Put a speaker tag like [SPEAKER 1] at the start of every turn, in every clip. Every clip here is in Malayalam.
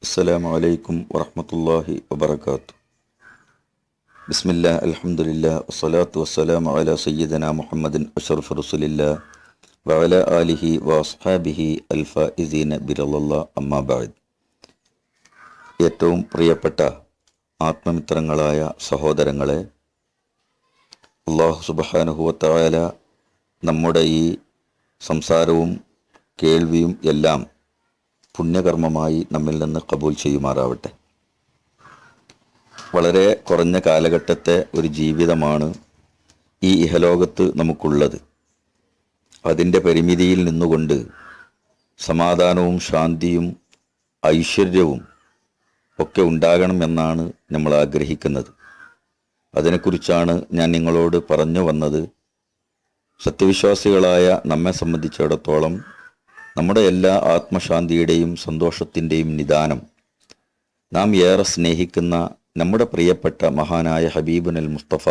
[SPEAKER 1] അസ്സലാമു അലൈക്കും വറഹ്മത്തുള്ളാഹി വബറകാതുഹു. ബിസ്മില്ലാ അൽഹംദുലില്ലാ വസ്സലാത്തു വസ്സലാമു അലാ സയ്യിദിനാ മുഹമ്മദിൻ അഷ്റഫി റസൂലില്ലാ വഅലാ ആലിഹി വഅസ്ഹാബിഹി അൽഫായിസീന ബിറളില്ലാഹ് അമ്മാ ബഅദ്. ഏറ്റവും പ്രിയപ്പെട്ട ആത്മമിത്രങ്ങളായ സഹോദരങ്ങളെ, അല്ലാഹു സുബ്ഹാനഹു വ തആല നമ്മുടെ ഈ സംസാരവും കേൾവിയും എല്ലാം പുണ്യകർമ്മമായി നമ്മിൽ നിന്ന് കബൂൽ ചെയ്യുമാറാവട്ടെ. വളരെ കുറഞ്ഞ കാലഘട്ടത്തെ ഒരു ജീവിതമാണ് ഈ ഇഹലോകത്ത് നമുക്കുള്ളത്. അതിൻ്റെ പരിമിതിയിൽ നിന്നുകൊണ്ട് സമാധാനവും ശാന്തിയും ഐശ്വര്യവും ഒക്കെ ഉണ്ടാകണമെന്നാണ് നമ്മൾ ആഗ്രഹിക്കുന്നത്. അതിനെക്കുറിച്ചാണ് ഞാൻ നിങ്ങളോട് പറഞ്ഞു വന്നത്. സത്യവിശ്വാസികളായ നമ്മെ സംബന്ധിച്ചിടത്തോളം നമ്മുടെ എല്ലാ ആത്മശാന്തിയുടെയും സന്തോഷത്തിൻ്റെയും നിദാനം നാം ഏറെ സ്നേഹിക്കുന്ന നമ്മുടെ പ്രിയപ്പെട്ട മഹാനായ ഹബീബുൽ മുസ്തഫ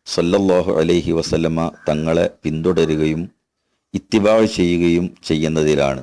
[SPEAKER 1] സല്ലല്ലാഹു അലൈഹി വസല്ലമ തങ്ങളെ പിന്തുടരുകയും ഇത്തിബാഅ് ചെയ്യുകയും ചെയ്യുന്നതിലാണ്.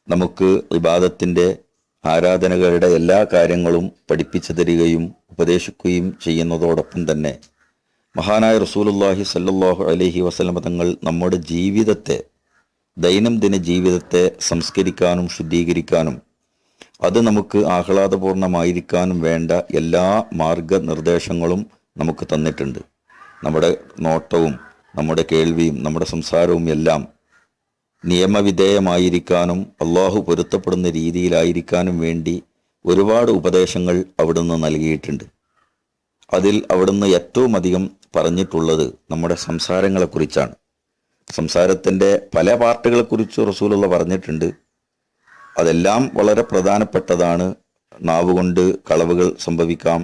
[SPEAKER 1] നമുക്ക് ഇബാദത്തിൻ്റെ ആരാധനകളുടെ എല്ലാ കാര്യങ്ങളും പഠിപ്പിച്ചു തരികയും ഉപദേശിക്കുകയും ചെയ്യുന്നതോടൊപ്പം തന്നെ മഹാനായ റസൂലുള്ളാഹി സല്ലല്ലാഹു അലൈഹി വസല്ലമ തങ്ങൾ നമ്മുടെ ജീവിതത്തെ, ദൈനംദിന ജീവിതത്തെ സംസ്കരിക്കാനും ശുദ്ധീകരിക്കാനും അത് നമുക്ക് ആഹ്ലാദപൂർണമായിരിക്കാനും വേണ്ട എല്ലാ മാർഗനിർദ്ദേശങ്ങളും നമുക്ക് തന്നിട്ടുണ്ട്. നമ്മുടെ നോട്ടവും നമ്മുടെ കേൾവിയും നമ്മുടെ സംസാരവും എല്ലാം നിയമവിധേയമായിരിക്കാനും അള്ളാഹു പൊരുത്തപ്പെടുന്ന രീതിയിലായിരിക്കാനും വേണ്ടി ഒരുപാട് ഉപദേശങ്ങൾ അവിടുന്ന് നൽകിയിട്ടുണ്ട്. അതിൽ അവിടുന്ന് ഏറ്റവും അധികം പറഞ്ഞിട്ടുള്ളത് നമ്മുടെ സംസാരങ്ങളെക്കുറിച്ചാണ്. സംസാരത്തിൻ്റെ പല പാർട്ടുകളെക്കുറിച്ച് റസൂലുള്ള പറഞ്ഞിട്ടുണ്ട്. അതെല്ലാം വളരെ പ്രധാനപ്പെട്ടതാണ്. നാവുകൊണ്ട് കളവുകൾ സംഭവിക്കാം,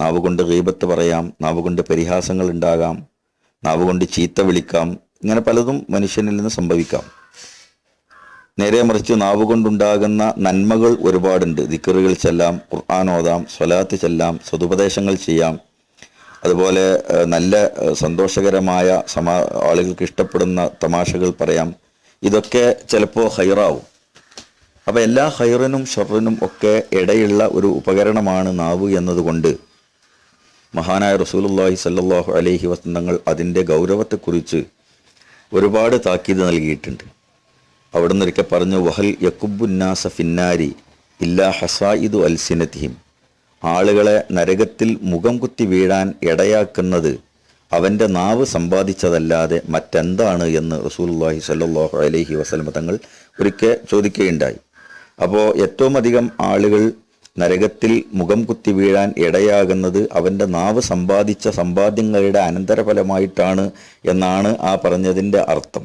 [SPEAKER 1] നാവുകൊണ്ട് ഗീബത്ത് പറയാം, നാവുകൊണ്ട് പരിഹാസങ്ങൾ ഉണ്ടാകാം, നാവുകൊണ്ട് ചീത്ത വിളിക്കാം, ഇങ്ങനെ പലതും മനുഷ്യനിൽ നിന്ന് സംഭവിക്കാം. നേരെ മറിച്ച് നാവുകൊണ്ടുണ്ടാകുന്ന നന്മകൾ ഒരുപാടുണ്ട്. ദിക്റുകൾ ചെല്ലാം, ഖുർആൻ ഓതാം, സ്വലാത്ത് ചെല്ലാം, സദുപദേശങ്ങൾ ചെയ്യാം, അതുപോലെ നല്ല സന്തോഷകരമായ ആളുകൾക്ക് ഇഷ്ടപ്പെടുന്ന തമാശകൾ പറയാം. ഇതൊക്കെ ചിലപ്പോൾ ഹൈറാവും. അപ്പോൾ എല്ലാ ഹൈറിനും ഷർറിനും ഒക്കെ ഇടയുള്ള ഒരു ഉപകരണമാണ് നാവ് എന്നതുകൊണ്ട് മഹാനായ റസൂലുള്ളാഹി സല്ലല്ലാഹു അലൈഹി വസല്ലം തങ്ങൾ അതിൻ്റെ ഗൗരവത്തെക്കുറിച്ച് ഒരുപാട് താക്കീത് നൽകിയിട്ടുണ്ട്. അവിടുന്ന് ഒരിക്കൽ പറഞ്ഞു, വഹൽ യകുബ്ബുന്നാസ ഫിന്നാരി ഇല്ലാ ഹസായിദു അൽസിനതിഹിം. ആളുകളെ നരകത്തിൽ മുഖം കുത്തി വീഴാൻ ഇടയാക്കുന്നത് അവൻ്റെ നാവ് സമ്പാദിച്ചതല്ലാതെ മറ്റെന്താണ് എന്ന് റസൂലുള്ളാഹി സ്വല്ലല്ലാഹു അലൈഹി വസല്ലം തങ്ങൾ ഒരിക്കൽ ചോദിക്കുകയുണ്ടായി. അപ്പോൾ ഏറ്റവും അധികം ആളുകൾ നരകത്തിൽ മുഖം കുത്തി വീഴാൻ ഇടയാകുന്നത് അവൻ്റെ നാവ് സമ്പാദിച്ച സമ്പാദ്യങ്ങളുടെ അനന്തരഫലമായിട്ടാണ് എന്നാണ് ആ പറഞ്ഞതിൻ്റെ അർത്ഥം.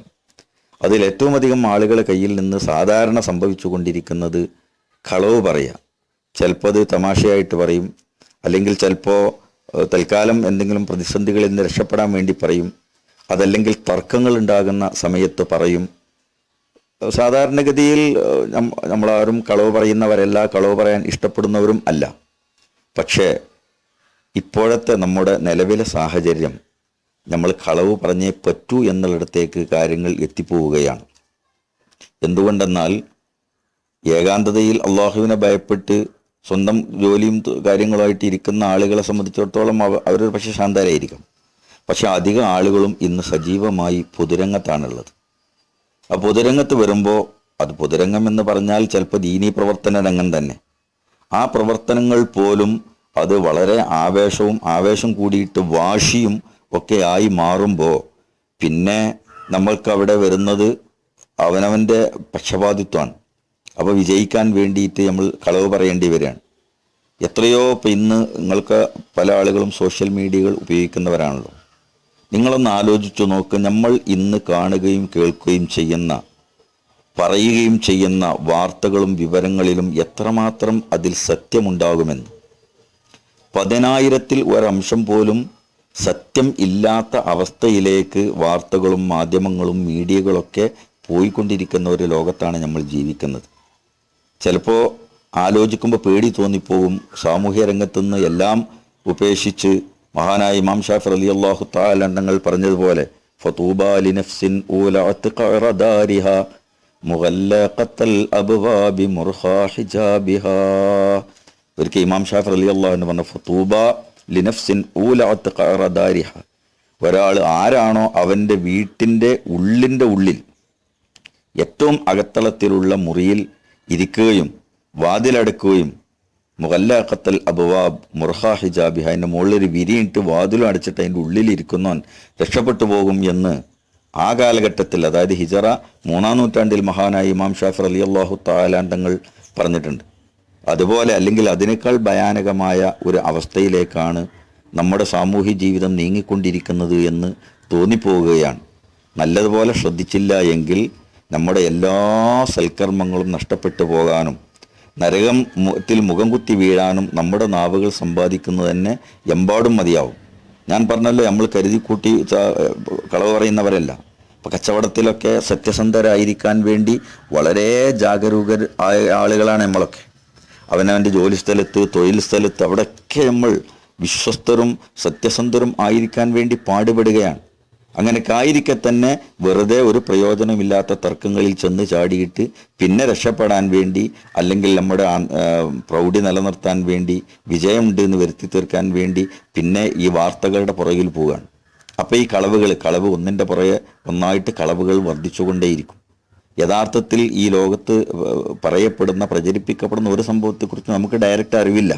[SPEAKER 1] അതിൽ ഏറ്റവും അധികം ആളുകളുടെ കയ്യിൽ നിന്ന് സാധാരണ സംഭവിച്ചു കൊണ്ടിരിക്കുന്നത് കളവ് പറയാം. ചിലപ്പോൾ അത് തമാശയായിട്ട് പറയും, അല്ലെങ്കിൽ ചിലപ്പോൾ തൽക്കാലം എന്തെങ്കിലും പ്രതിസന്ധികളിൽ നിന്ന് രക്ഷപ്പെടാൻ വേണ്ടി പറയും, അതല്ലെങ്കിൽ തർക്കങ്ങൾ ഉണ്ടാകുന്ന സമയത്ത് പറയും. സാധാരണഗതിയിൽ നമ്മളാരും കളവ് പറയുന്നവരല്ല, കളവ് പറയാൻ ഇഷ്ടപ്പെടുന്നവരും അല്ല. പക്ഷേ ഇപ്പോഴത്തെ നമ്മുടെ നിലവിലെ സാഹചര്യം നമ്മൾ കളവ് പറഞ്ഞേ പറ്റൂ എന്നുള്ളിടത്തേക്ക് കാര്യങ്ങൾ എത്തിപ്പോവുകയാണ്. എന്തുകൊണ്ടെന്നാൽ ഏകാന്തതയിൽ അള്ളാഹുവിനെ ഭയപ്പെട്ട് സ്വന്തം ജോലിയും കാര്യങ്ങളുമായിട്ട് ഇരിക്കുന്ന ആളുകളെ സംബന്ധിച്ചിടത്തോളം അവർ പക്ഷേ ശാന്തരായിരിക്കും. പക്ഷെ അധികം ആളുകളും ഇന്ന് സജീവമായി പൊതുരംഗത്താണുള്ളത്. ആ പൊതുരംഗത്ത് വരുമ്പോൾ, അത് പൊതുരംഗം എന്ന് പറഞ്ഞാൽ ചിലപ്പോൾ ദീനീ പ്രവർത്തന രംഗം തന്നെ, ആ പ്രവർത്തനങ്ങൾ പോലും അത് വളരെ ആവേശം കൂടിയിട്ട് വാശിയും ഒക്കെ ആയി മാറുമ്പോൾ പിന്നെ നമ്മൾക്ക് അവിടെ വരുന്നത് അവനവൻ്റെ പക്ഷപാതിത്വമാണ്. അപ്പോൾ വിജയിക്കാൻ വേണ്ടിയിട്ട് നമ്മൾ കളവ് പറയേണ്ടി വരികയാണ്. എത്രയോ ഇന്ന് നിങ്ങൾക്ക് പല ആളുകളും സോഷ്യൽ മീഡിയകൾ ഉപയോഗിക്കുന്നവരാണല്ലോ. നിങ്ങളൊന്ന് ആലോചിച്ചു നോക്ക്, നമ്മൾ ഇന്ന് കാണുകയും കേൾക്കുകയും ചെയ്യുന്ന, പറയുകയും ചെയ്യുന്ന വാർത്തകളും വിവരങ്ങളിലും എത്രമാത്രം അതിൽ സത്യമുണ്ടാകുമെന്ന്. 10,000-ൽ ഒരംശം പോലും സത്യം ഇല്ലാത്ത അവസ്ഥയിലേക്ക് വാർത്തകളും മാധ്യമങ്ങളും മീഡിയകളൊക്കെ പോയിക്കൊണ്ടിരിക്കുന്ന ഒരു ലോകത്താണ് നമ്മൾ ജീവിക്കുന്നത്. ചിലപ്പോൾ ആലോചിക്കുമ്പോൾ പേടി തോന്നിപ്പോവും. സാമൂഹ്യ രംഗത്തുനിന്ന് എല്ലാം ഉപേക്ഷിച്ച് മഹാനായ ഇമാം ഷാഫി റളിയല്ലാഹു തആല തങ്ങൾ പറഞ്ഞതുപോലെ ഫതൂബാ ലിനഫ്സിൻ ഊലഅത് ഖറദാരിഹ മുഗല്ലഖത്തൽ അബ്വാബി മുർഖാ ഹിജാബിഹാ. ഒരിക്കൽ ഇമാം ഷാഫി റളിയല്ലാഹു അൻഹു പറഞ്ഞ ഫതൂബ ലിനഫ്സിൻ ഊലഅത് ഖറദാരിഹ. ഒരാൾ ആരാണോ അവൻ്റെ വീട്ടിൻ്റെ ഉള്ളിൽ ഏറ്റവും അകത്തളത്തിലുള്ള മുറിയിൽ ഇരിക്കുകയും വാതിലടക്കുകയും മുഗല്ലഖത്തൽ അബ്വാബ് മുർഖാ ഹിജാബിഹ, അതിൻ്റെ മുകളിലൊരു വിരിയിട്ട് വാതിലും അടച്ചിട്ട് അതിൻ്റെ ഉള്ളിൽ ഇരിക്കുന്നവൻ രക്ഷപ്പെട്ടു പോകും എന്ന് ആ കാലഘട്ടത്തിൽ, അതായത് ഹിജറ 3-ാം നൂറ്റാണ്ടിൽ മഹാനായ ഇമാം ഷാഫി റളിയല്ലാഹു തആല തങ്ങൾ പറഞ്ഞിട്ടുണ്ട്. അതുപോലെ അല്ലെങ്കിൽ അതിനേക്കാൾ ഭയാനകമായ ഒരു അവസ്ഥയിലേക്കാണ് നമ്മുടെ സാമൂഹ്യ ജീവിതം നീങ്ങിക്കൊണ്ടിരിക്കുന്നത് എന്ന് തോന്നിപ്പോവുകയാണ്. നല്ലതുപോലെ ശ്രദ്ധിച്ചില്ല എങ്കിൽ നമ്മുടെ എല്ലാ സൽക്കർമ്മങ്ങളും നഷ്ടപ്പെട്ടു പോകാനും നരകത്തിൽ മുഖം കുത്തി വീഴാനും നമ്മുടെ നാവുകൾ സമ്പാദിക്കുന്നത് തന്നെ എമ്പാടും മതിയാവും. ഞാൻ പറഞ്ഞല്ലോ, നമ്മൾ കരുതി കൂട്ടി കളവ് പറയുന്നവരല്ല. അപ്പോൾ കച്ചവടത്തിലൊക്കെ സത്യസന്ധരായിരിക്കാൻ വേണ്ടി വളരെ ജാഗരൂകരായ ആളുകളാണ് നമ്മളൊക്കെ. അവനവൻ്റെ ജോലി സ്ഥലത്ത്, തൊഴിൽ സ്ഥലത്ത്, അവിടെയൊക്കെ നമ്മൾ വിശ്വസ്തരും സത്യസന്ധരും ആയിരിക്കാൻ വേണ്ടി പാടുപെടുകയാണ്. അങ്ങനെയൊക്കെ ആയിരിക്കെ തന്നെ വെറുതെ ഒരു പ്രയോജനമില്ലാത്ത തർക്കങ്ങളിൽ ചെന്ന് ചാടിയിട്ട് പിന്നെ രക്ഷപ്പെടാൻ വേണ്ടി, അല്ലെങ്കിൽ നമ്മുടെ പ്രൗഢി നിലനിർത്താൻ വേണ്ടി, വിജയമുണ്ട് എന്ന് വരുത്തി തീർക്കാൻ വേണ്ടി പിന്നെ ഈ വാർത്തകളുടെ പുറകിൽ പോവുകയാണ്. അപ്പോൾ ഈ കളവ് ഒന്നിൻ്റെ പുറകെ ഒന്നായിട്ട് കളവുകൾ വർദ്ധിച്ചുകൊണ്ടേയിരിക്കും. യഥാർത്ഥത്തിൽ ഈ ലോകത്ത് പറയപ്പെടുന്ന, പ്രചരിപ്പിക്കപ്പെടുന്ന ഒരു സംഭവത്തെക്കുറിച്ച് നമുക്ക് ഡയറക്റ്റ് അറിവില്ല.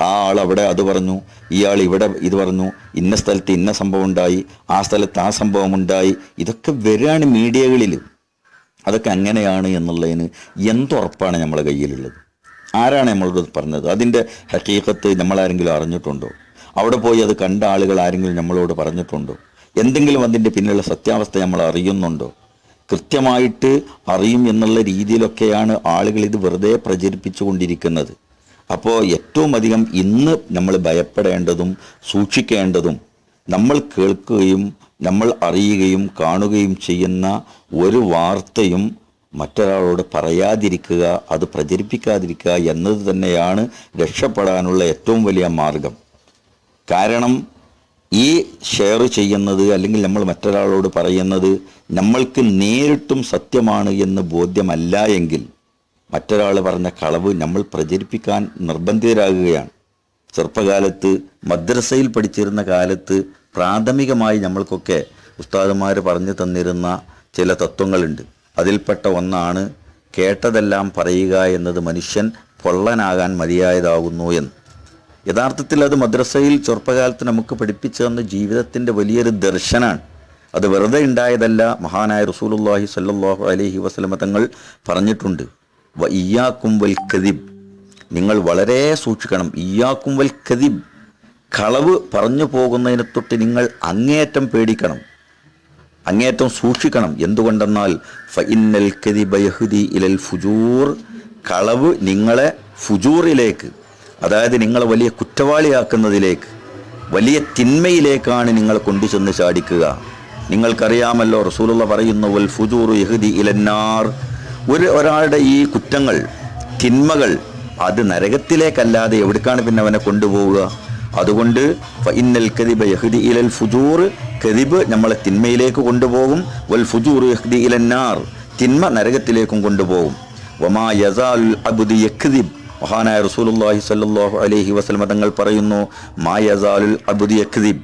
[SPEAKER 1] ആ ആൾ അവിടെ അത് പറഞ്ഞു, ഇയാൾ ഇവിടെ ഇത് പറഞ്ഞു, ഇന്ന സ്ഥലത്ത് ഇന്ന സംഭവം ഉണ്ടായി, ആ സ്ഥലത്ത് ആ സംഭവം ഉണ്ടായി, ഇതൊക്കെ വരികയാണ് മീഡിയകളിൽ. അതൊക്കെ അങ്ങനെയാണ് എന്നുള്ളതിന് എന്തുറപ്പാണ് നമ്മളെ കയ്യിലുള്ളത്? ആരാണ് നമ്മളോട് പറഞ്ഞത്? അതിൻ്റെ ഹഖീഖത്ത് നമ്മളാരെങ്കിലും അറിഞ്ഞിട്ടുണ്ടോ? അവിടെ പോയി അത് കണ്ട ആളുകൾ ആരെങ്കിലും നമ്മളോട് പറഞ്ഞിട്ടുണ്ടോ? എന്തെങ്കിലും അതിൻ്റെ പിന്നിലുള്ള സത്യാവസ്ഥ നമ്മൾ അറിയുന്നുണ്ടോ? കൃത്യമായിട്ട് അറിയും എന്നുള്ള രീതിയിലൊക്കെയാണ് ആളുകൾ ഇത് വെറുതെ പ്രചരിപ്പിച്ചു കൊണ്ടിരിക്കുന്നത്. അപ്പോൾ ഏറ്റവും അധികം ഇന്ന് നമ്മൾ ഭയപ്പെടേണ്ടതും സൂക്ഷിക്കേണ്ടതും, നമ്മൾ കേൾക്കുകയും നമ്മൾ അറിയുകയും കാണുകയും ചെയ്യുന്ന ഒരു വാർത്തയും മറ്റൊരാളോട് പറയാതിരിക്കുക, അത് പ്രചരിപ്പിക്കാതിരിക്കുക എന്നത് തന്നെയാണ് രക്ഷപ്പെടാനുള്ള ഏറ്റവും വലിയ മാർഗം. കാരണം ഈ ഷെയർ ചെയ്യുന്നത് അല്ലെങ്കിൽ നമ്മൾ മറ്റൊരാളോട് പറയുന്നത് നമ്മൾക്ക് നേരിട്ടും സത്യമാണ് എന്ന് ബോധ്യമല്ല എങ്കിൽ മറ്റൊരാൾ പറഞ്ഞ കളവ് നമ്മൾ പ്രചരിപ്പിക്കാൻ നിർബന്ധിതരാകുകയാണ്. ചെറുപ്പകാലത്ത് മദ്രസയിൽ പഠിച്ചിരുന്ന കാലത്ത് പ്രാഥമികമായി നമ്മൾക്കൊക്കെ ഉസ്താദുമാർ പറഞ്ഞു തന്നിരുന്ന ചില തത്വങ്ങളുണ്ട്. അതിൽപ്പെട്ട ഒന്നാണ് കേട്ടതെല്ലാം പറയുക എന്നത് മനുഷ്യൻ പൊള്ളനാകാൻ മതിയായതാകുന്നു എന്ന്. യഥാർത്ഥത്തിൽ അത് മദ്രസയിൽ ചെറുപ്പകാലത്ത് നമുക്ക് പഠിപ്പിച്ചു തന്ന ജീവിതത്തിൻ്റെ വലിയൊരു ദർശനാണ്. അത് വെറുതെ ഉണ്ടായതല്ല. മഹാനായ റസൂലുള്ളാഹി സ്വല്ലല്ലാഹു അലൈഹി വസല്ലമ തങ്ങൾ പറഞ്ഞിട്ടുണ്ട്, വ ഇയ്യാക്കും വൽ കദിബ്, നിങ്ങൾ വളരെ സൂക്ഷിക്കണം. ഇയ്യാക്കും വൽ കദിബ്, കളവ് പറഞ്ഞു പോകുന്നതിനെ തൊട്ട് നിങ്ങൾ അങ്ങേയറ്റം പേടിക്കണം, അങ്ങേയറ്റം സൂക്ഷിക്കണം. എന്തുകൊണ്ടെന്നാൽ ഫഇന്നൽ കദിബ യഹ്ദി ഇലൽ ഫുജൂർ, കളവ് നിങ്ങളെ ഫുജൂറിലേക്ക്, അതായത് നിങ്ങളെ വലിയ കുറ്റവാളിയാക്കുന്നതിലേക്ക്, വലിയ തിന്മയിലേക്കാണ് നിങ്ങൾ കൊണ്ടുചെന്ന് ചാടിക്കുക. നിങ്ങൾക്കറിയാമല്ലോ, റസൂലുള്ള പറയുന്നു, വൽ ഫുജൂറു യഹ്ദി ഇലന്നാർ, ഒരാളുടെ ഈ കുറ്റങ്ങൾ, തിന്മകൾ, അത് നരകത്തിലേക്കല്ലാതെ എവിടേക്കാണ് പിന്നെ അവനെ കൊണ്ടുപോവുക? അതുകൊണ്ട് ഫഇന്നൽ കദിബ യഹ്ദി ഇലൽ ഫുജൂർ, കദിബ് നമ്മളെ തിന്മയിലേക്ക് കൊണ്ടുപോകും. വൽ ഫുജൂർ യഹ്ദി ഇലന്നാർ, തിന്മ നരകത്തിലേക്കും കൊണ്ടുപോകും. വമാ യസാലുൽ അബ്ദു യക്ദിബ്, മഹാനായ റസൂലുള്ളാഹി സ്വല്ലല്ലാഹു അലൈഹി വസല്ലം തങ്ങൾ പറയുന്നു, മാ യസാലുൽ അബ്ദു യക്ദിബ്,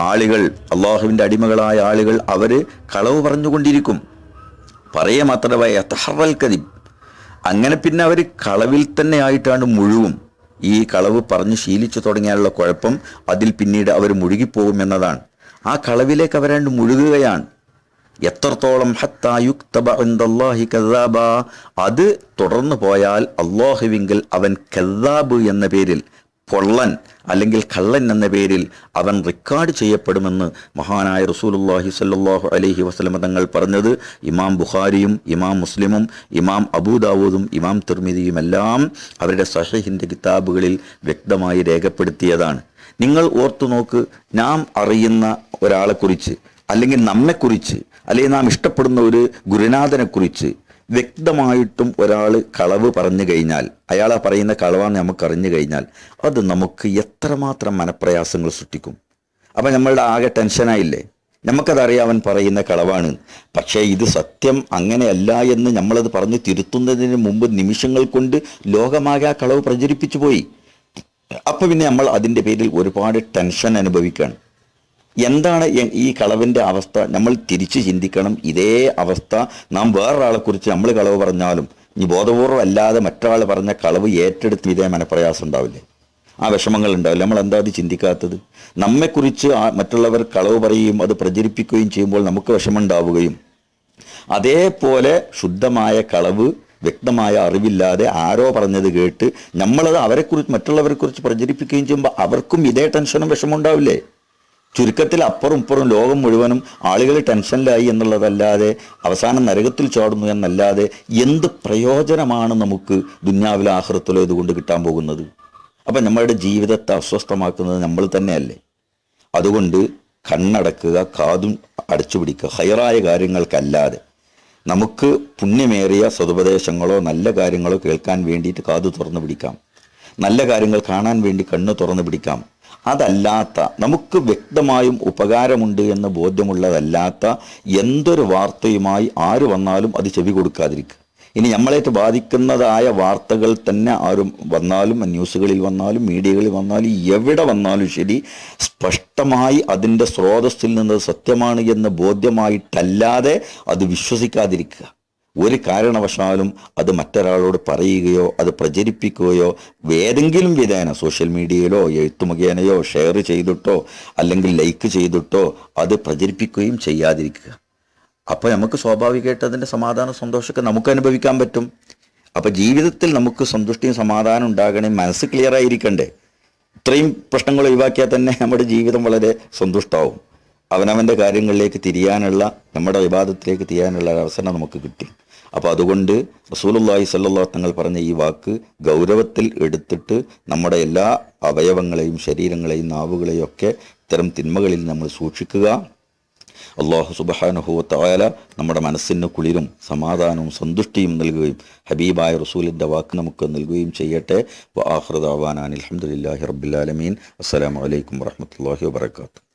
[SPEAKER 1] ആളുകൾ, അള്ളാഹുവിൻ്റെ അടിമകളായ ആളുകൾ അവർ കളവ് പറഞ്ഞുകൊണ്ടിരിക്കും. പറയേ മാത്രമേ യതഹറൽ കദിബ്, അങ്ങനെ പിന്നെ അവർ കളവിൽ തന്നെ ആയിട്ടാണ് മുഴുവും. ഈ കളവ് പറഞ്ഞ് ശീലിച്ചു തുടങ്ങിയാലുള്ള കുഴപ്പം അതിൽ പിന്നീട് അവർ മുഴുകിപ്പോകും എന്നതാണ്. ആ കളവിലേക്ക് അവരാണ്ട് മുഴുകുകയാണ്. എത്രത്തോളം ഹത്താ യുക്തബ ഇൻദല്ലാഹി കദ്ദാബ, അത് തുടർന്നു പോയാൽ അല്ലാഹുവിങ്കൽ അവൻ കദ്ദാബ് എന്ന പേരിൽ, പൊള്ളൻ അല്ലെങ്കിൽ കള്ളൻ എന്ന പേരിൽ അവൻ റെക്കോർഡ് ചെയ്യപ്പെടുമെന്ന് മഹാനായ റസൂലുള്ളാഹി സ്വല്ലല്ലാഹു അലൈഹി വസല്ലം തങ്ങൾ പറഞ്ഞത് ഇമാം ബുഖാരിയും ഇമാം മുസ്ലിമും ഇമാം അബൂദാവൂദും ഇമാം തിർമിദിയും എല്ലാം അവരുടെ സഹീഹിൻ്റെ കിതാബുകളിൽ വ്യക്തമായി രേഖപ്പെടുത്തിയതാണ്. നിങ്ങൾ ഓർത്തു നോക്ക്, നാം അറിയുന്ന ഒരാളെക്കുറിച്ച്, അല്ലെങ്കിൽ നമ്മെക്കുറിച്ച്, അല്ലെങ്കിൽ നാം ഇഷ്ടപ്പെടുന്ന ഒരു ഗുരുനാഥനെക്കുറിച്ച് വ്യക്തമായിട്ടും ഒരാൾ കളവ് പറഞ്ഞു കഴിഞ്ഞാൽ, അയാൾ പറയുന്ന കളവാന്ന് നമുക്കറിഞ്ഞു കഴിഞ്ഞാൽ അത് നമുക്ക് എത്രമാത്രം മനപ്രയാസങ്ങൾ സൃഷ്ടിക്കും. അപ്പം നമ്മളുടെ ആകെ ടെൻഷനായില്ലേ? നമുക്കതറിയാം അവൻ പറയുന്ന കളവാണ്. പക്ഷേ ഇത് സത്യം അങ്ങനെയല്ല എന്ന് നമ്മളത് പറഞ്ഞ് തിരുത്തുന്നതിന് മുമ്പ് നിമിഷങ്ങൾ കൊണ്ട് ലോകമാകെ ആ കളവ് പ്രചരിപ്പിച്ചു പോയി. അപ്പം പിന്നെ നമ്മൾ അതിൻ്റെ പേരിൽ ഒരുപാട് ടെൻഷൻ അനുഭവിക്കുകയാണ്. എന്താണ് ഈ കളവിൻ്റെ അവസ്ഥ? നമ്മൾ തിരിച്ച് ചിന്തിക്കണം. ഇതേ അവസ്ഥ നാം വേറൊരാളെക്കുറിച്ച് നമ്മൾ കളവ് പറഞ്ഞാലും ഇനി ബോധപൂർവ്വം അല്ലാതെ മറ്റൊരാൾ പറഞ്ഞ കളവ് ഏറ്റെടുത്ത് ഇതേ മനപ്രയാസം ഉണ്ടാവില്ലേ? ആ വിഷമങ്ങൾ ഉണ്ടാവില്ല. നമ്മൾ എന്താ അത് ചിന്തിക്കാത്തത്? നമ്മെക്കുറിച്ച് മറ്റുള്ളവർ കളവ് പറയുകയും അത് പ്രചരിപ്പിക്കുകയും ചെയ്യുമ്പോൾ നമുക്ക് വിഷമമുണ്ടാവുകയും, അതേപോലെ ശുദ്ധമായ കളവ് വ്യക്തമായ അറിവില്ലാതെ ആരോ പറഞ്ഞത് കേട്ട് നമ്മളത് മറ്റുള്ളവരെക്കുറിച്ച് പ്രചരിപ്പിക്കുകയും ചെയ്യുമ്പോൾ അവർക്കും ഇതേ ടെൻഷനും വിഷമമുണ്ടാവില്ലേ? ചുരുക്കത്തിൽ അപ്പുറം ഇപ്പുറം ലോകം മുഴുവനും ആളുകൾ ടെൻഷനിലായി എന്നുള്ളതല്ലാതെ അവസാനം നരകത്തിൽ ചാടുന്നു എന്നല്ലാതെ എന്ത് പ്രയോജനമാണ് നമുക്ക് ദുന്യാവിലെ ആഖിറത്തിലോ ഇതുകൊണ്ട് കിട്ടാൻ പോകുന്നത്? അപ്പം നമ്മളുടെ ജീവിതത്തെ അസ്വസ്ഥമാക്കുന്നത് നമ്മൾ തന്നെയല്ലേ? അതുകൊണ്ട് കണ്ണടക്കുക, കാതും അടച്ചു പിടിക്കുക. ഹൈറായ കാര്യങ്ങൾക്കല്ലാതെ നമുക്ക് പുണ്യമേറിയ സതുപദേശങ്ങളോ നല്ല കാര്യങ്ങളോ കേൾക്കാൻ വേണ്ടിയിട്ട് കാതു തുറന്നു പിടിക്കാം, നല്ല കാര്യങ്ങൾ കാണാൻ വേണ്ടി കണ്ണ് തുറന്നു പിടിക്കാം. അതല്ലാത്ത, നമുക്ക് വ്യക്തമായും ഉപകാരമുണ്ട് എന്ന് ബോധ്യമുള്ളതല്ലാത്ത എന്തൊരു വാർത്തയുമായി ആര് വന്നാലും അത് ചെവി കൊടുക്കാതിരിക്കുക. ഇനി നമ്മളേറ്റ് ബാധിക്കുന്നതായ വാർത്തകൾ തന്നെ ആരും വന്നാലും, ന്യൂസുകളിൽ വന്നാലും, മീഡിയകളിൽ വന്നാലും, എവിടെ വന്നാലും ശരി, സ്പഷ്ടമായി അതിൻ്റെ സ്രോതസ്സിൽ നിന്ന് സത്യമാണ് എന്ന് ബോധ്യമായിട്ടല്ലാതെ അത് വിശ്വസിക്കാതിരിക്കുക. ഒരു കാരണവശാലും അത് മറ്റൊരാളോട് പറയുകയോ അത് പ്രചരിപ്പിക്കുകയോ ഏതെങ്കിലും വിധേന സോഷ്യൽ മീഡിയയിലോ എഴുത്തുമുഖേനയോ ഷെയർ ചെയ്തിട്ടോ അല്ലെങ്കിൽ ലൈക്ക് ചെയ്തിട്ടോ അത് പ്രചരിപ്പിക്കുകയും ചെയ്യാതിരിക്കുക. അപ്പോൾ നമുക്ക് സ്വാഭാവികമായിട്ട് അതിൻ്റെ സമാധാനം, സന്തോഷമൊക്കെ നമുക്ക് അനുഭവിക്കാൻ പറ്റും. അപ്പോൾ ജീവിതത്തിൽ നമുക്ക് സന്തുഷ്ടിയും സമാധാനം ഉണ്ടാകണേ, മനസ്സ് ക്ലിയർ ആയിരിക്കണ്ടേ? ഇത്രയും പ്രശ്നങ്ങൾ ഒഴിവാക്കിയാൽ തന്നെ നമ്മുടെ ജീവിതം വളരെ സന്തുഷ്ടമാവും. അവനവൻ്റെ കാര്യങ്ങളിലേക്ക് തിരിയാനുള്ള, നമ്മുടെ വിവാദത്തിലേക്ക് തിരിയാനുള്ള ഒരു അവസരം നമുക്ക് കിട്ടി. അപ്പോൾ അതുകൊണ്ട് റസൂലുള്ളാഹി സ്വല്ലല്ലാഹു അലൈഹി തങ്ങൾ പറഞ്ഞ ഈ വാക്ക് ഗൗരവത്തിൽ എടുത്തിട്ട് നമ്മുടെ എല്ലാ അവയവങ്ങളെയും ശരീരങ്ങളെയും നാവുകളെയും ഒക്കെ ഇത്തരം തിന്മകളിൽ നമ്മൾ സൂക്ഷിക്കുക. അല്ലാഹു സുബ്ഹാനഹു വ തആല നമ്മുടെ മനസ്സിന് കുളിരും സമാധാനവും സന്തുഷ്ടിയും നൽകുകയും ഹബീബായ റസൂലിൻ്റെ വാക്ക് നമുക്ക് നൽകുകയും ചെയ്യട്ടെ. വ ആഖിറു ദഅവാനാ അൽഹംദുലില്ലാഹി റബ്ബിൽ ആലമീൻ. അസ്സലാമു അലൈക്കും വറഹ്മത്തുള്ളാഹി വബറകാതുഹു.